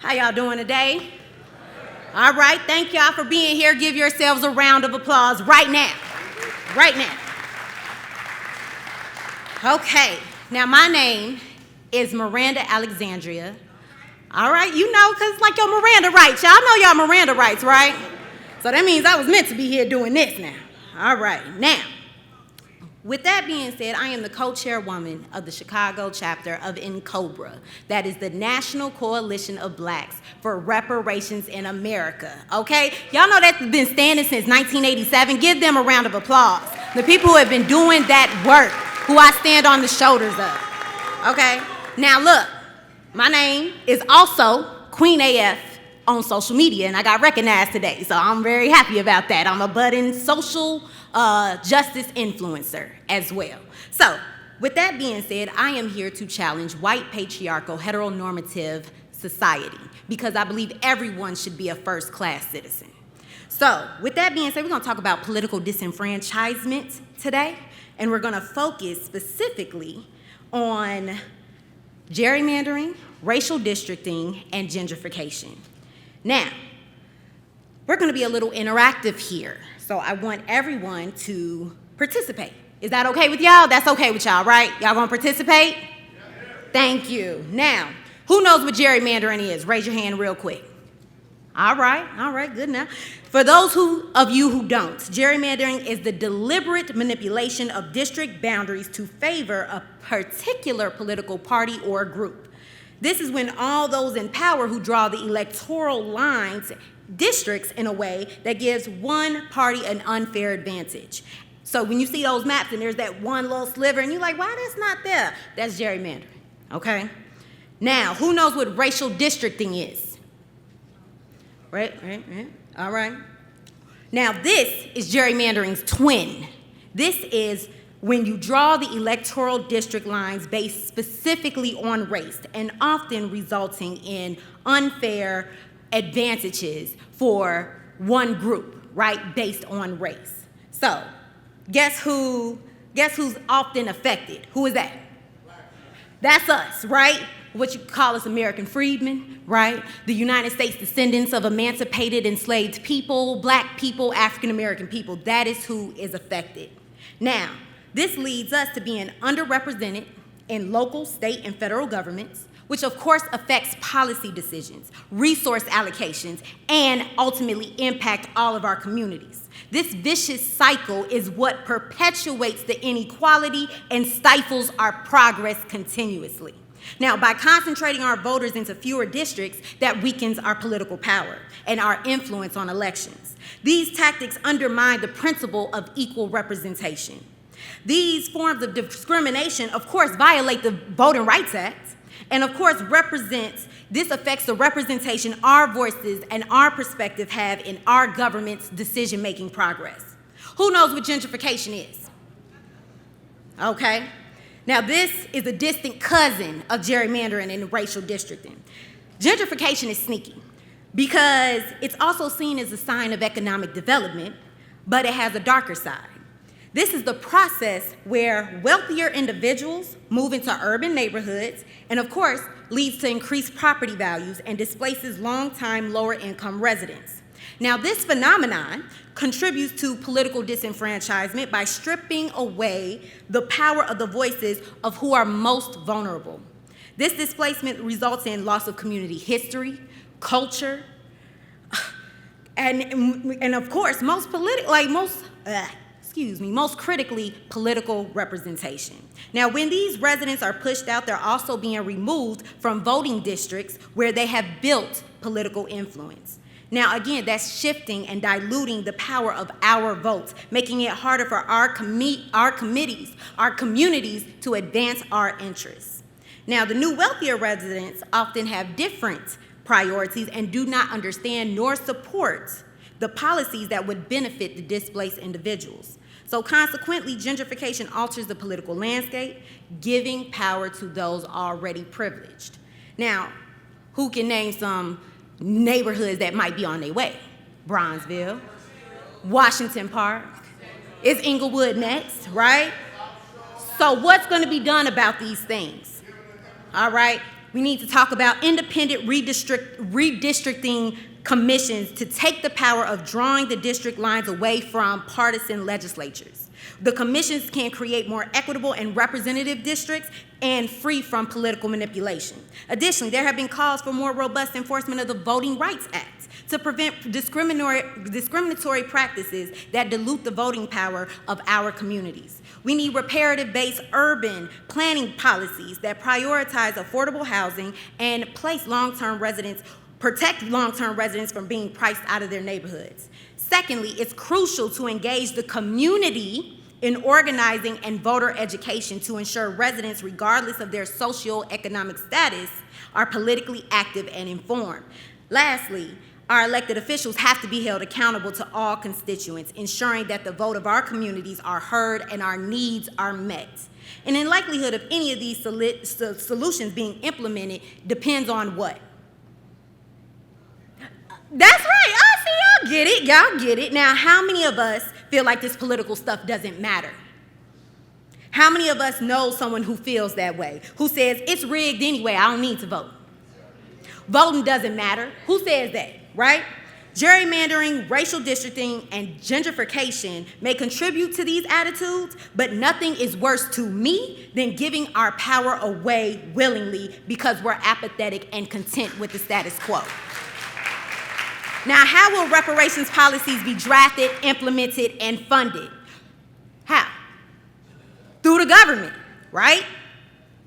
How y'all doing today? All right, thank y'all for being here. Give yourselves a round of applause right now. Right now. Okay, now my name is Miranda Alexandria. All right, you know, because it's like your Miranda rights. Y'all know y'all Miranda rights, right? So that means I was meant to be here doing this now. All right, now, with that being said, I am the co-chairwoman of the Chicago chapter of NCOBRA. That is the National Coalition of Blacks for Reparations in America, okay? Y'all know that's been standing since 1987. Give them a round of applause. The people who have been doing that work, who I stand on the shoulders of, okay? Now look, my name is also Queen AF on social media, and I got recognized today, so I'm very happy about that. I'm a budding social justice influencer as well. So, with that being said, I am here to challenge white patriarchal heteronormative society because I believe everyone should be a first-class citizen. So, with that being said, we're going to talk about political disenfranchisement today, and we're going to focus specifically on gerrymandering, racial districting, and gentrification. Now, we're going to be a little interactive here. So I want everyone to participate. Is that okay with y'all? That's okay with y'all, right? Y'all gonna participate? Yeah. Thank you. Now, who knows what gerrymandering is? Raise your hand real quick. All right, good enough. For those of you who don't, gerrymandering is the deliberate manipulation of district boundaries to favor a particular political party or group. This is when all those in power who draw the electoral lines districts in a way that gives one party an unfair advantage. So when you see those maps and there's that one little sliver and you're like, why that's not there? That's gerrymandering, okay? Now, who knows what racial districting is? Right, all right. Now this is gerrymandering's twin. This is when you draw the electoral district lines based specifically on race and often resulting in unfair advantages for one group, right, based on race. So, guess who's often affected? Who is that? That's us, right? What you call us American freedmen, right? The United States descendants of emancipated enslaved people, black people, African American people. That is who is affected. Now, this leads us to being underrepresented in local, state, and federal governments, which of course affects policy decisions, resource allocations, and ultimately impact all of our communities. This vicious cycle is what perpetuates the inequality and stifles our progress continuously. Now, by concentrating our voters into fewer districts, that weakens our political power and our influence on elections. These tactics undermine the principle of equal representation. These forms of discrimination, of course, violate the Voting Rights Act, and of course this affects the representation our voices and our perspective have in our government's decision-making progress. Who knows what gentrification is? Okay. Now this is a distant cousin of gerrymandering and racial districting. Gentrification is sneaky because it's also seen as a sign of economic development, but it has a darker side. This is the process where wealthier individuals move into urban neighborhoods and, of course, leads to increased property values and displaces long-time lower-income residents. Now, this phenomenon contributes to political disenfranchisement by stripping away the power of the voices of who are most vulnerable. This displacement results in loss of community history, culture, and of course, most critically, political representation. Now, when these residents are pushed out, they're also being removed from voting districts where they have built political influence. Now, again, that's shifting and diluting the power of our votes, making it harder for our communities to advance our interests. Now, the new wealthier residents often have different priorities and do not understand nor support the policies that would benefit the displaced individuals. So consequently, gentrification alters the political landscape, giving power to those already privileged. Now, who can name some neighborhoods that might be on their way? Bronzeville, Washington Park, is Inglewood next, right? So what's going to be done about these things? All right, We need to talk about independent redistricting commissions to take the power of drawing the district lines away from partisan legislatures. The commissions can create more equitable and representative districts and free from political manipulation. Additionally, there have been calls for more robust enforcement of the Voting Rights Act to prevent discriminatory practices that dilute the voting power of our communities. We need reparative-based urban planning policies that prioritize affordable housing and protect long-term residents from being priced out of their neighborhoods. Secondly, it's crucial to engage the community in organizing and voter education to ensure residents, regardless of their socioeconomic status, are politically active and informed. Lastly, our elected officials have to be held accountable to all constituents, ensuring that the vote of our communities are heard and our needs are met. And in likelihood of any of these solutions being implemented depends on what? That's right. I see y'all get it. Y'all get it. Now, how many of us feel like this political stuff doesn't matter? How many of us know someone who feels that way, who says, it's rigged anyway, I don't need to vote? Voting doesn't matter. Who says that, right? Gerrymandering, racial districting, and gentrification may contribute to these attitudes, but nothing is worse to me than giving our power away willingly because we're apathetic and content with the status quo. Now, how will reparations policies be drafted, implemented, and funded? How? Through the government, right?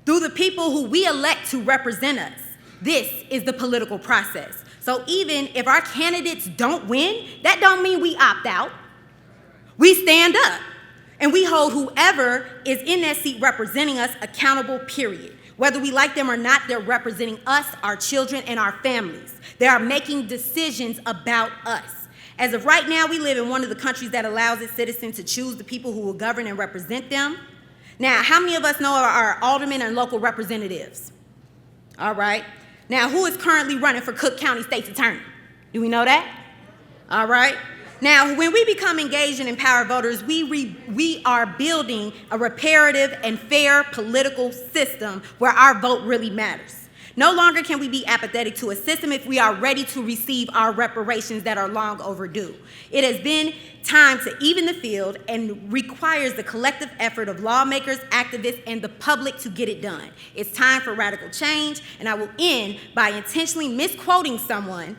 Through the people who we elect to represent us. This is the political process. So even if our candidates don't win, that don't mean we opt out. We stand up, and we hold whoever is in that seat representing us accountable, period. Whether we like them or not, they're representing us, our children, and our families. They are making decisions about us. As of right now, we live in one of the countries that allows its citizens to choose the people who will govern and represent them. Now, how many of us know our aldermen and local representatives? All right. Now, who is currently running for Cook County State's Attorney? Do we know that? All right. Now, when we become engaged and empowered voters, we are building a reparative and fair political system where our vote really matters. No longer can we be apathetic to a system if we are ready to receive our reparations that are long overdue. It has been time to even the field and requires the collective effort of lawmakers, activists, and the public to get it done. It's time for radical change, and I will end by intentionally misquoting someone.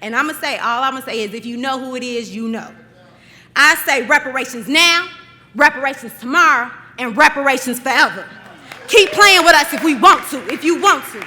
And all I'm gonna say is if you know who it is, you know. I say reparations now, reparations tomorrow, and reparations forever. Keep playing with us if we want to, if you want to.